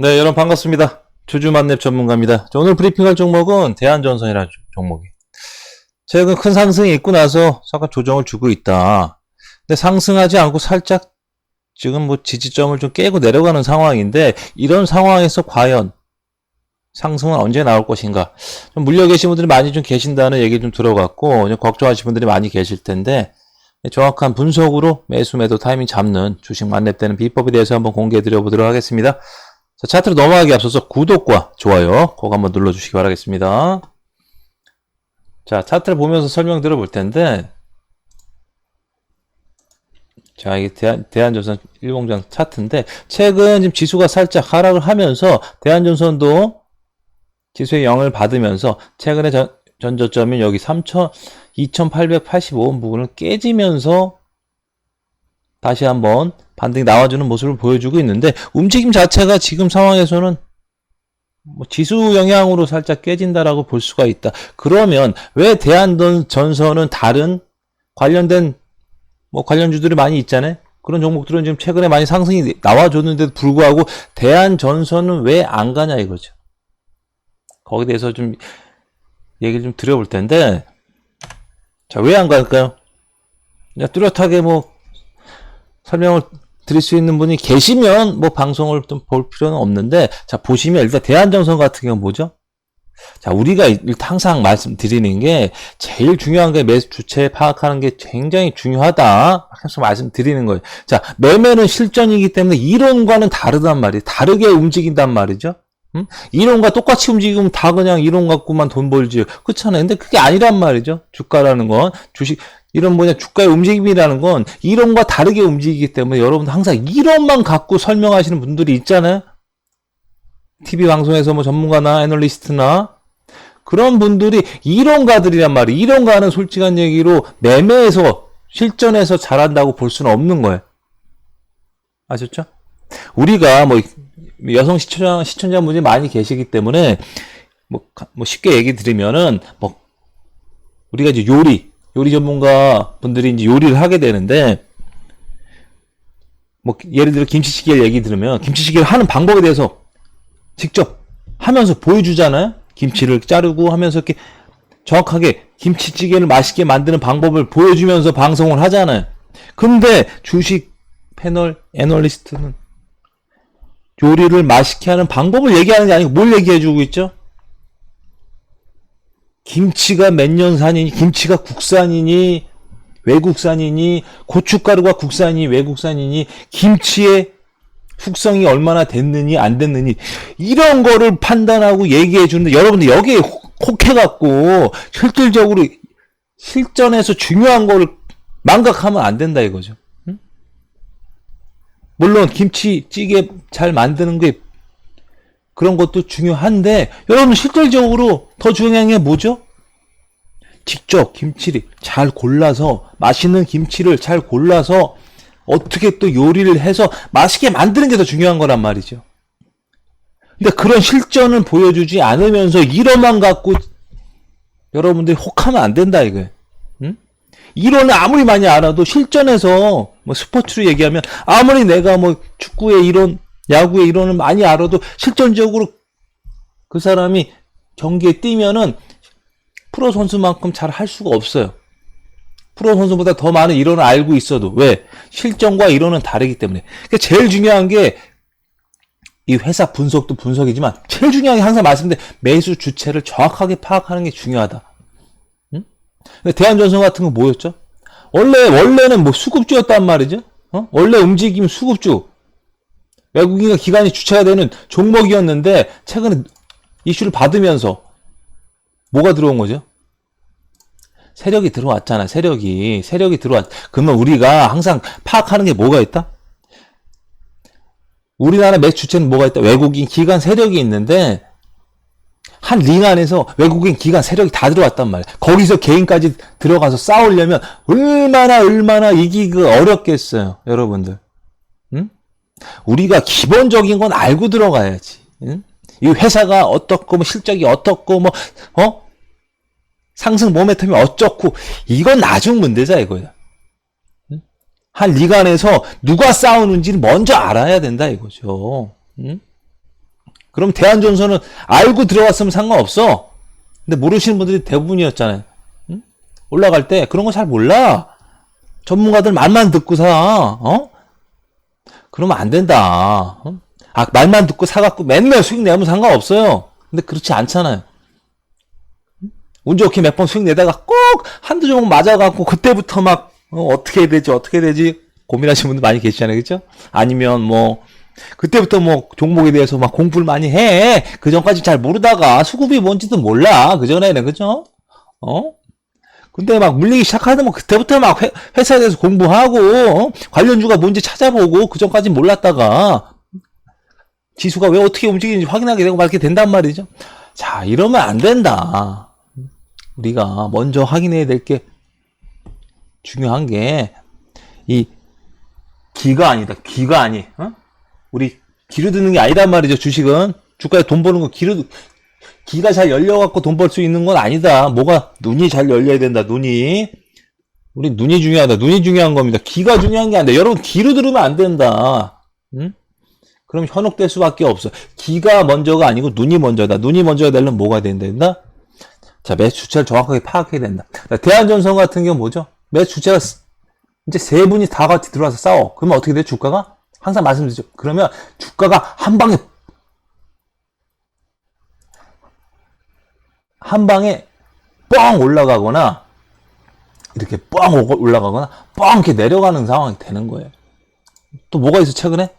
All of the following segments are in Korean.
네, 여러분 반갑습니다. 주주 만렙 전문가입니다. 자, 오늘 브리핑할 종목은 대한전선이라는 종목이 최근 큰 상승이 있고 나서 잠깐 조정을 주고 있다. 근데 상승하지 않고 살짝 지금 지지점을 좀 깨고 내려가는 상황인데, 이런 상황에서 과연 상승은 언제 나올 것인가? 좀 물려 계신 분들이 많이 좀 계신다는 얘기 좀 들어갔고, 좀 걱정하시는 분들이 많이 계실 텐데, 정확한 분석으로 매수 매도 타이밍 잡는 주식 만렙되는 비법에 대해서 한번 공개해 드려 보도록 하겠습니다. 자, 차트로 넘어가기 앞서서 구독과 좋아요 꼭 한번 눌러주시기 바라겠습니다. 자, 차트를 보면서 설명드려 볼 텐데, 자, 이게 대한전선 일봉장 차트인데, 최근 지금 지수가 살짝 하락을 하면서 대한전선도 지수의 영향을 받으면서 최근에 전저점인 여기 2885원 부분을 깨지면서 다시 한번 반등이 나와주는 모습을 보여주고 있는데, 움직임 자체가 지금 상황에서는 지수 영향으로 살짝 깨진다라고 볼 수가 있다. 그러면 왜 대한전선은 다른 관련된 관련주들이 많이 있잖아요. 그런 종목들은 지금 최근에 많이 상승이 나와줬는데도 불구하고 대한전선은 왜 안 가냐 이거죠. 거기에 대해서 좀 얘기를 좀 드려볼 텐데, 자, 왜 안 갈까요? 그냥 뚜렷하게 설명을 드릴 수 있는 분이 계시면 방송을 좀 볼 필요는 없는데, 자, 보시면 일단 대한전선 같은 경우는 뭐죠? 자, 우리가 일단 항상 말씀드리는 게, 제일 중요한 게 매수 주체 파악하는 게 굉장히 중요하다. 항상 말씀드리는 거예요. 자, 매매는 실전이기 때문에 이론과는 다르단 말이에요. 다르게 움직인단 말이죠. 이론과 똑같이 움직이면 다 그냥 이론 갖고만 돈 벌지. 그렇잖아요. 근데 그게 아니란 말이죠. 주가라는 건, 이런 주가의 움직임이라는 건 이론과 다르게 움직이기 때문에 여러분 항상 이론만 갖고 설명하시는 분들이 있잖아요. TV 방송에서 전문가나 애널리스트나 그런 분들이 이론가들이란 말이에요. 이론가는 솔직한 얘기로 매매에서 실전에서 잘한다고 볼 수는 없는 거예요. 아셨죠? 우리가 여성 시청자분들이 많이 계시기 때문에 쉽게 얘기 드리면은 우리가 이제 요리 전문가 분들이 이제 요리를 하게 되는데, 예를 들어 김치찌개를 얘기 들으면 김치찌개를 하는 방법에 대해서 직접 하면서 보여주잖아요. 김치를 자르고 하면서 이렇게 정확하게 김치찌개를 맛있게 만드는 방법을 보여주면서 방송을 하잖아요. 근데 주식 패널 애널리스트는 요리를 맛있게 하는 방법을 얘기하는 게 아니고 뭘 얘기해주고 있죠? 김치가 몇 년산이니, 김치가 국산이니, 외국산이니, 고춧가루가 국산이니, 외국산이니, 김치의 숙성이 얼마나 됐느니, 안 됐느니, 이런 거를 판단하고 얘기해 주는데, 여러분들 여기에 혹해갖고, 실질적으로, 실전에서 중요한 거를 망각하면 안 된다 이거죠. 응? 물론, 김치찌개 잘 만드는 게 그런 것도 중요한데, 여러분 실질적으로 더 중요한 게 뭐죠? 직접 김치를 잘 골라서, 맛있는 김치를 잘 골라서 어떻게 또 요리를 해서 맛있게 만드는 게 더 중요한 거란 말이죠. 근데 그런 실전을 보여주지 않으면서 이론만 갖고 여러분들이 혹하면 안 된다 이거예요. 응? 이론을 아무리 많이 알아도 실전에서 스포츠로 얘기하면 아무리 내가 축구의 이론, 야구의 이론을 많이 알아도 실전적으로 그 사람이 경기에 뛰면은 프로 선수만큼 잘 할 수가 없어요. 프로 선수보다 더 많은 이론을 알고 있어도. 왜? 실전과 이론은 다르기 때문에. 그러니까 제일 중요한 게, 이 회사 분석도 분석이지만 제일 중요한 게 항상 말씀드린 매수 주체를 정확하게 파악하는 게 중요하다. 응? 근데 대한전선 같은 건 뭐였죠? 원래는 수급주였단 말이죠. 원래 움직임 수급주. 외국인과 기관이 주체가 되는 종목이었는데, 최근에 이슈를 받으면서 뭐가 들어온 거죠? 세력이 들어왔잖아. 세력이 들어왔. 그러면 우리가 항상 파악하는 게 뭐가 있다? 우리나라 매수 주체는 뭐가 있다? 외국인 기관 세력이 있는데, 한 링 안에서 외국인 기관 세력이 다 들어왔단 말이야. 거기서 개인까지 들어가서 싸우려면 얼마나 이기기가 어렵겠어요, 여러분들. 응? 우리가 기본적인 건 알고 들어가야지. 응? 이 회사가 어떻고, 실적이 어떻고, 상승 모멘텀이 어쩌고, 이건 나중 문제자 이거야. 응? 한 리그 안에서 누가 싸우는지를 먼저 알아야 된다 이거죠. 응? 그럼 대한전선은 알고 들어갔으면 상관없어. 근데 모르시는 분들이 대부분이었잖아요. 응? 올라갈 때 그런 거 잘 몰라. 전문가들 말만 듣고 사. 그러면 안 된다. 말만 듣고 사갖고 맨날 수익 내면 상관없어요. 근데 그렇지 않잖아요. 운 좋게 몇 번 수익 내다가 꼭 한두 종목 맞아갖고 그때부터 막 어떻게 해야 되지 어떻게 해야 되지 고민하시는 분들 많이 계시잖아요. 그죠? 아니면 뭐 그때부터 뭐 종목에 대해서 막 공부를 많이 해. 그 전까지 잘 모르다가 수급이 뭔지도 몰라. 그 전에는. 그죠? 근데 막 물리기 시작하면 그때부터 막 회사에 대해서 공부하고 관련주가 뭔지 찾아보고 그 전까지 몰랐다가 지수가 왜 어떻게 움직이는지 확인하게 되고 막 이렇게 된단 말이죠. 자, 이러면 안 된다. 우리가 먼저 확인해야 될 게 중요한 게 이 기가 아니다. 기가 아니. 우리 기로 드는 게 아니단 말이죠. 주식은 주가에 돈 버는 거 기가 잘 열려갖고 돈 벌 수 있는 건 아니다. 뭐가 눈이 잘 열려야 된다. 눈이 우리 눈이 중요하다. 눈이 중요한 겁니다. 기가 중요한 게 아니다. 여러분 기로 들으면 안 된다. 그럼 현혹될 수밖에 없어. 기가 먼저가 아니고 눈이 먼저다. 눈이 먼저가 되려면 뭐가 된다? 자, 매수 주체를 정확하게 파악해야 된다. 대한전선 같은 경우 뭐죠? 매수 주체가 이제 세 분이 다 같이 들어와서 싸워. 그러면 어떻게 돼? 주가가? 항상 말씀드리죠. 그러면 주가가 한 방에 뻥 올라가거나 이렇게 뻥 올라가거나 뻥 이렇게 내려가는 상황이 되는 거예요. 또 뭐가 있어 최근에?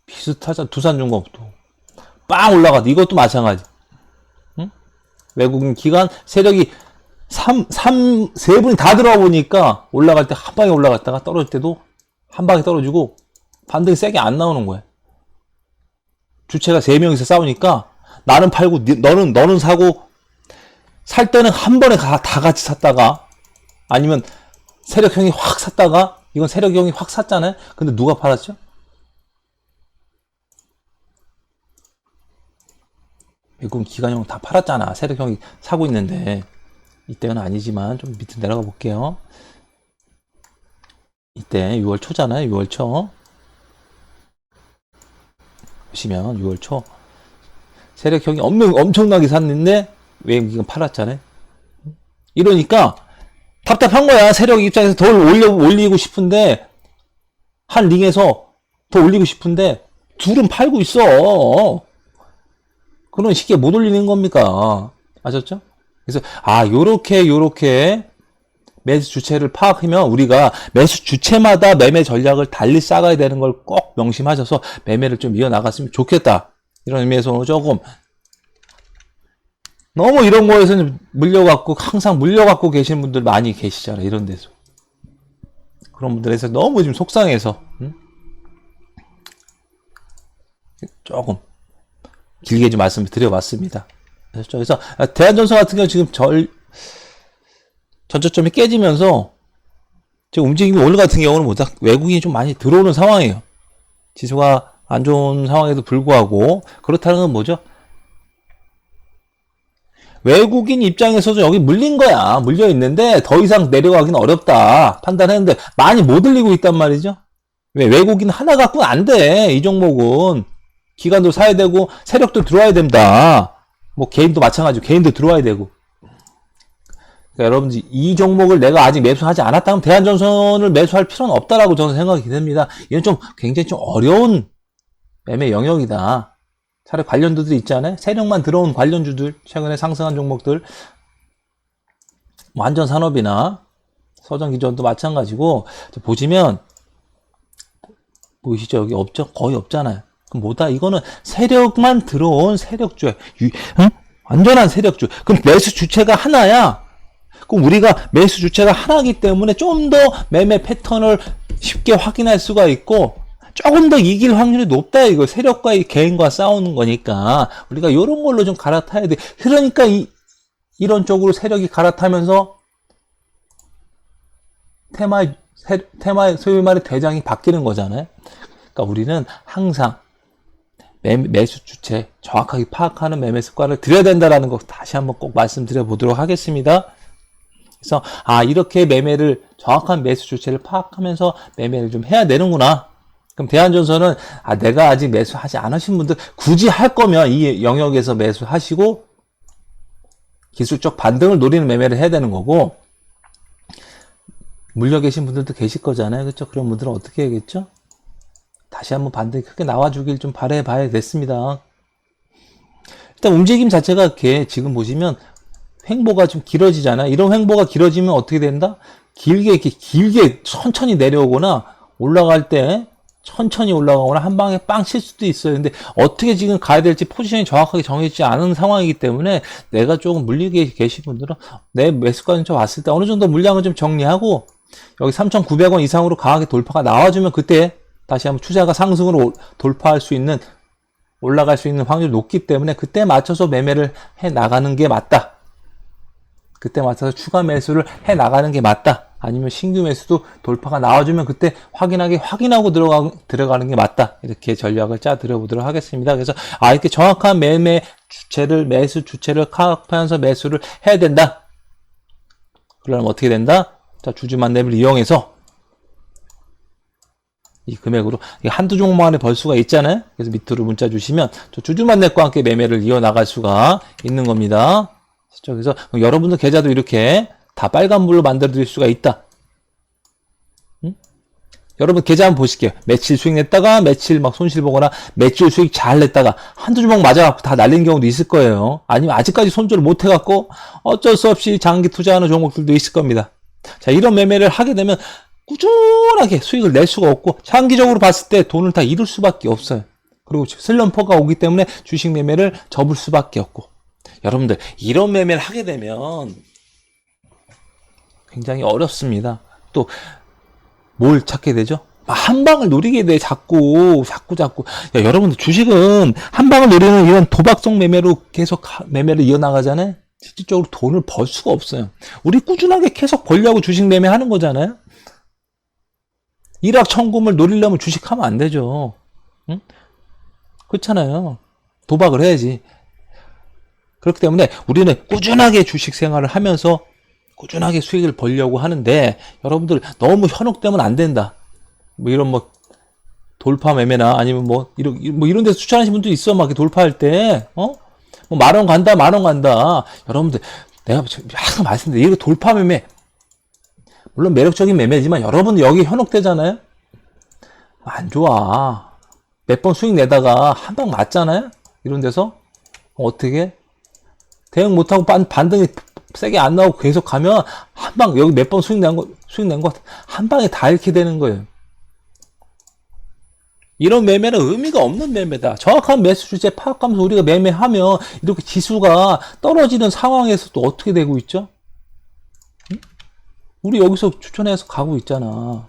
비슷하잖아. 두산중공업도 빵 올라가도 이것도 마찬가지. 응? 외국인 기관 세력이 세 분이 다 들어와 보니까 올라갈 때 한 방에 올라갔다가 떨어질 때도 한 방에 떨어지고 반등이 세게 안 나오는 거야. 주체가 세 명이서 싸우니까 나는 팔고 너는 사고 살 때는 한 번에 다 같이 샀다가 아니면 세력형이 확 샀다가 이건 세력형이 확 샀잖아요. 근데 누가 팔았죠? 외국인 기관형 다 팔았잖아. 세력형이 사고 있는데 이때는 아니지만 좀 밑으로 내려가 볼게요. 이때 6월 초잖아요. 6월 초 보시면 6월 초 세력형이 엄청나게 샀는데 외국인은 팔았잖아요. 이러니까 답답한 거야. 세력 입장에서 더 올리고 싶은데 한 링에서 더 올리고 싶은데 둘은 팔고 있어. 그럼 쉽게 못 올리는 겁니까? 아셨죠? 그래서 요렇게 매수 주체를 파악하면 우리가 매수 주체마다 매매 전략을 달리 쌓아야 되는 걸 꼭 명심하셔서 매매를 좀 이어나갔으면 좋겠다. 이런 의미에서 조금 너무 이런 거에서는 항상 물려갖고 계시는 분들 많이 계시잖아요. 이런 데서. 그런 분들에서 너무 지금 속상해서 조금 길게 좀 말씀을 드려봤습니다. 그래서 대한전선 같은 경우 지금 전저점이 깨지면서 지금 움직임이 오늘 같은 경우는 외국인이 좀 많이 들어오는 상황이에요. 지수가 안 좋은 상황에도 불구하고 그렇다는 건 뭐죠? 외국인 입장에서도 여기 물린 거야. 물려 있는데 더 이상 내려가기는 어렵다 판단했는데 많이 못 올리고 있단 말이죠. 왜? 외국인 하나 갖고는 안 돼. 이 종목은 기관도 사야 되고 세력도 들어와야 된다. 뭐 개인도 마찬가지고 개인도 들어와야 되고. 그러니까 여러분들 이 종목을 내가 아직 매수하지 않았다면 대한전선을 매수할 필요는 없다라고 저는 생각이 됩니다. 이건 좀 굉장히 좀 어려운 매매 영역이다. 차라리 관련주들 있잖아요. 세력만 들어온 관련주들, 최근에 상승한 종목들, 뭐 안전산업이나 서정기전도 마찬가지고 보시면 보이시죠? 여기 없죠? 거의 없잖아요. 그럼 뭐다? 이거는 세력만 들어온 세력주야. 완전한 세력주. 그럼 매수 주체가 하나야. 그럼 우리가 매수 주체가 하나이기 때문에 좀 더 매매 패턴을 쉽게 확인할 수가 있고 조금 더 이길 확률이 높다. 이거 세력과 이 개인과 싸우는 거니까 우리가 이런 걸로 좀 갈아타야 돼. 그러니까 이런 쪽으로 세력이 갈아타면서 테마의 소위 말해 대장이 바뀌는 거잖아요. 그러니까 우리는 항상 매수 주체 정확하게 파악하는 매매 습관을 들여야 된다라는 거 다시 한번 꼭 말씀드려 보도록 하겠습니다. 그래서 이렇게 매매를 정확한 매수 주체를 파악하면서 매매를 좀 해야 되는구나. 그럼 대한전선은 내가 아직 매수하지 않으신 분들 굳이 할 거면 이 영역에서 매수하시고 기술적 반등을 노리는 매매를 해야 되는 거고, 물려 계신 분들도 계실 거잖아요. 그렇죠? 그런 분들은 어떻게 해야겠죠? 다시 한번 반등이 크게 나와주길 좀 바라봐야겠습니다. 일단 움직임 자체가 이렇게 지금 보시면 횡보가 좀 길어지잖아요. 이런 횡보가 길어지면 어떻게 된다? 길게 천천히 내려오거나 올라갈 때 천천히 올라가거나 한 방에 빵 칠 수도 있어요. 근데 어떻게 지금 가야 될지 포지션이 정확하게 정해지지 않은 상황이기 때문에 내가 조금 물리게 계신 분들은 내 매수가는 좀 왔을 때 어느 정도 물량을 좀 정리하고 여기 3,900원 이상으로 강하게 돌파가 나와주면 그때 다시 한번 투자가 상승으로 돌파할 수 있는, 올라갈 수 있는 확률이 높기 때문에 그때 맞춰서 매매를 해 나가는 게 맞다. 그때 맞춰서 추가 매수를 해 나가는 게 맞다. 아니면 신규 매수도 돌파가 나와주면 그때 확인하고 들어가는 게 맞다. 이렇게 전략을 짜 드려보도록 하겠습니다. 그래서 이렇게 정확한 매수 주체를 파악하면서 매수를 해야 된다. 그러면 어떻게 된다? 자, 주주 만남을 이용해서 이 금액으로 한두 종목 안에 벌 수가 있잖아요. 그래서 밑으로 문자 주시면 저 주주 만남과 함께 매매를 이어나갈 수가 있는 겁니다. 그래서 여러분들 계좌도 이렇게 다 빨간불로 만들어 드릴 수가 있다. 여러분 계좌 한번 보실게요. 며칠 수익 냈다가 며칠 막 손실 보거나 며칠 수익 잘 냈다가 한두 주먹 맞아갖고 다 날린 경우도 있을 거예요. 아니면 아직까지 손절을 못 해갖고 어쩔 수 없이 장기 투자하는 종목들도 있을 겁니다. 자, 이런 매매를 하게 되면 꾸준하게 수익을 낼 수가 없고 장기적으로 봤을 때 돈을 다 잃을 수밖에 없어요. 그리고 슬럼프가 오기 때문에 주식 매매를 접을 수밖에 없고, 여러분들 이런 매매를 하게 되면 굉장히 어렵습니다. 또 뭘 찾게 되죠? 한 방을 노리게 돼. 자꾸. 야, 여러분들 주식은 한 방을 노리는 이런 도박성 매매로 계속 매매를 이어나가잖아요. 실질적으로 돈을 벌 수가 없어요. 우리 꾸준하게 계속 벌려고 주식 매매하는 거잖아요. 일확천금을 노리려면 주식하면 안 되죠. 응? 그렇잖아요. 도박을 해야지. 그렇기 때문에 우리는 꾸준하게 주식 생활을 하면서 꾸준하게 수익을 벌려고 하는데, 여러분들 너무 현혹되면 안 된다. 뭐 이런 돌파 매매나 아니면 이런 데서 추천하시는 분도 있어. 막 돌파할 때 뭐 10,000원 간다. 여러분들 내가 항상 말씀드려, 이거 돌파 매매 물론 매력적인 매매지만 여러분들 여기 현혹되잖아요. 안 좋아. 몇 번 수익 내다가 한 방 맞잖아요. 이런 데서 어떻게 대응 못하고 반등이 세게 안 나오고 계속 가면 한 방, 여기 몇 번 수익 낸 거 한 방에 다 잃게 되는 거예요. 이런 매매는 의미가 없는 매매다. 정확한 매수 주제 파악하면서 우리가 매매하면 이렇게 지수가 떨어지는 상황에서도 어떻게 되고 있죠? 응? 우리 여기서 추천해서 가고 있잖아.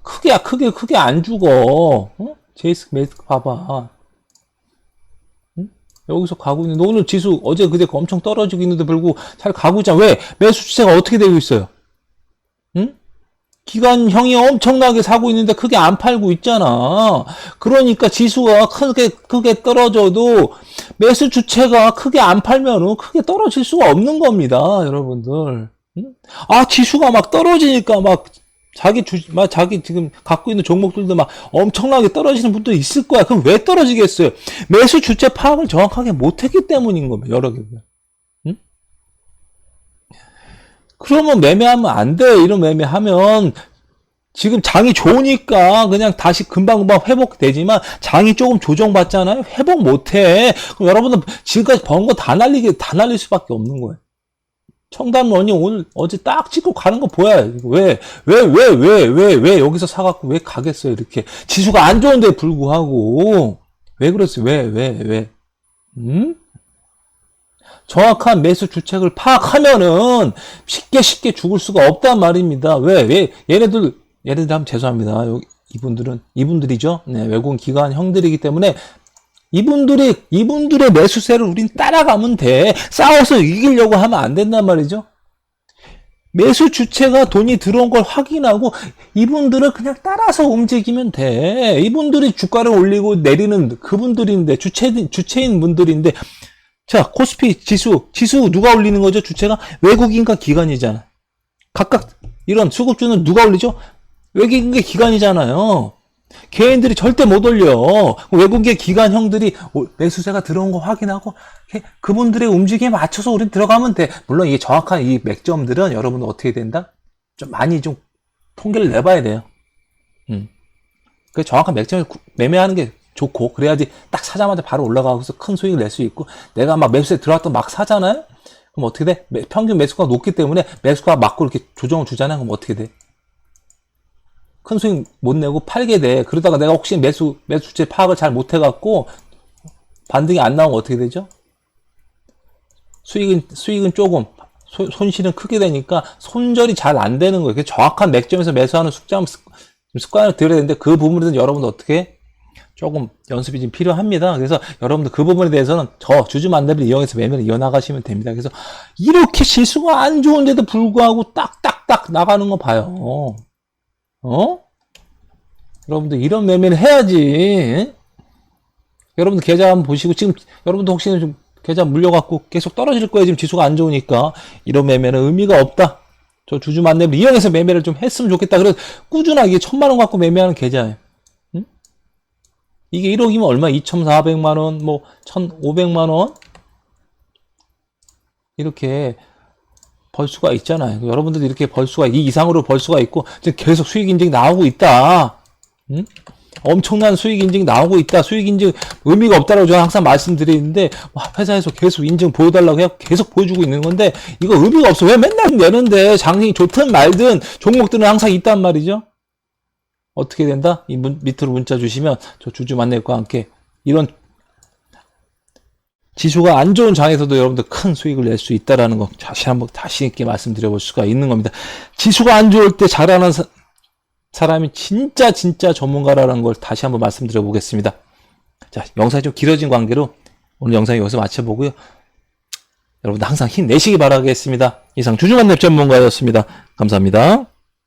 크게 안 죽어. 제이스 매스 봐봐. 여기서 가고 있는데 오늘 지수 어제 그제 엄청 떨어지고 있는데 불구하고 잘 가고 있잖아. 왜? 매수 추세가 어떻게 되고 있어요? 응? 기관형이 엄청나게 사고 있는데 크게 안 팔고 있잖아. 그러니까 지수가 크게 떨어져도 매수 주체가 크게 안 팔면은 크게 떨어질 수가 없는 겁니다, 여러분들. 응? 지수가 막 떨어지니까 자기 지금 갖고 있는 종목들도 막 엄청나게 떨어지는 분도 있을 거야. 그럼 왜 떨어지겠어요? 매수 주체 파악을 정확하게 못했기 때문인 겁니다. 여러 개. 응? 그러면 매매하면 안 돼. 이런 매매하면 지금 장이 좋으니까 그냥 다시 금방금방 회복되지만 장이 조금 조정받잖아요. 회복 못해. 그럼 여러분들 지금까지 번 거 다 날릴 수밖에 없는 거예요. 청담런이 어제 딱 찍고 가는 거 보여. 왜 여기서 사갖고 왜 가겠어요? 이렇게. 지수가 안 좋은데 불구하고. 왜 그랬어요? 왜? 정확한 매수 주책을 파악하면은 쉽게 죽을 수가 없단 말입니다. 왜? 얘네들 하면 죄송합니다. 이분들이죠. 네, 외국인 기관 형들이기 때문에 이분들의 매수세를 우린 따라가면 돼. 싸워서 이기려고 하면 안 된단 말이죠. 매수 주체가 돈이 들어온 걸 확인하고 이분들은 그냥 따라서 움직이면 돼. 이분들이 주가를 올리고 내리는 그분들인데, 주체인 분들인데, 자, 코스피 지수 누가 올리는 거죠? 주체가 외국인과 기관이잖아. 각각 이런 수급주는 누가 올리죠? 외국인과 기관이잖아요. 개인들이 절대 못 올려. 외국의 기관형들이 매수세가 들어온 거 확인하고 그분들의 움직임에 맞춰서 우린 들어가면 돼. 물론 이게 정확한 이 맥점들은 여러분 어떻게 된다? 좀 많이 좀 통계를 내봐야 돼요. 그 정확한 맥점을 매매하는 게 좋고, 그래야지 딱 사자마자 바로 올라가고서 큰 수익을 낼 수 있고, 내가 막 매수세 들어왔다 막 사잖아요? 그럼 어떻게 돼? 평균 매수가 높기 때문에 매수가 맞고 이렇게 조정을 주잖아요? 그럼 어떻게 돼? 큰 수익 못 내고 팔게 돼. 그러다가 내가 혹시 매수채 파악을 잘 못해갖고 반등이 안 나오면 어떻게 되죠? 수익은 조금, 손실은 크게 되니까 손절이 잘 안 되는 거예요. 정확한 맥점에서 매수하는 습관을 들여야 되는데, 그 부분에서 여러분들 어떻게 조금 연습이 좀 필요합니다. 그래서 여러분들 그 부분에 대해서는 저 주주 만렙을 이용해서 매매를 이어나가시면 됩니다. 그래서 이렇게 지수가 안 좋은데도 불구하고 딱딱딱 나가는 거 봐요. 여러분들 이런 매매를 해야지. 여러분들 계좌 한번 보시고, 지금 여러분들 혹시 좀 계좌 물려갖고 계속 떨어질 거예요. 지금 지수가 안 좋으니까. 이런 매매는 의미가 없다. 저 주주 만렙을 이용해서 매매를 좀 했으면 좋겠다. 그래서 꾸준하게 1,000만원 갖고 매매하는 계좌예요. 이게 1억이면 얼마? 2,400만원, 뭐 1,500만원 이렇게 벌 수가 있잖아요. 여러분들도 이렇게 벌 수가, 이 이상으로 벌 수가 있고, 지금 계속 수익 인증이 나오고 있다. 엄청난 수익 인증이 나오고 있다. 수익 인증 의미가 없다라고 저는 항상 말씀드리는데, 회사에서 계속 인증 보여달라고 해서 계속 보여주고 있는 건데, 이거 의미가 없어. 왜 맨날 내는데, 장생이 좋든 말든 종목들은 항상 있단 말이죠. 어떻게 된다? 이 밑으로 문자 주시면 저 주주 만렙과 함께 이런 지수가 안 좋은 장에서도 여러분들 큰 수익을 낼 수 있다라는 거 다시 한번 자신 있게 말씀드려 볼 수가 있는 겁니다. 지수가 안 좋을 때 잘하는 사람이 진짜 전문가라는 걸 다시 한번 말씀드려 보겠습니다. 자, 영상이 좀 길어진 관계로 오늘 영상 여기서 마쳐보고요. 여러분들 항상 힘내시기 바라겠습니다. 이상 주주 만렙 전문가였습니다. 감사합니다.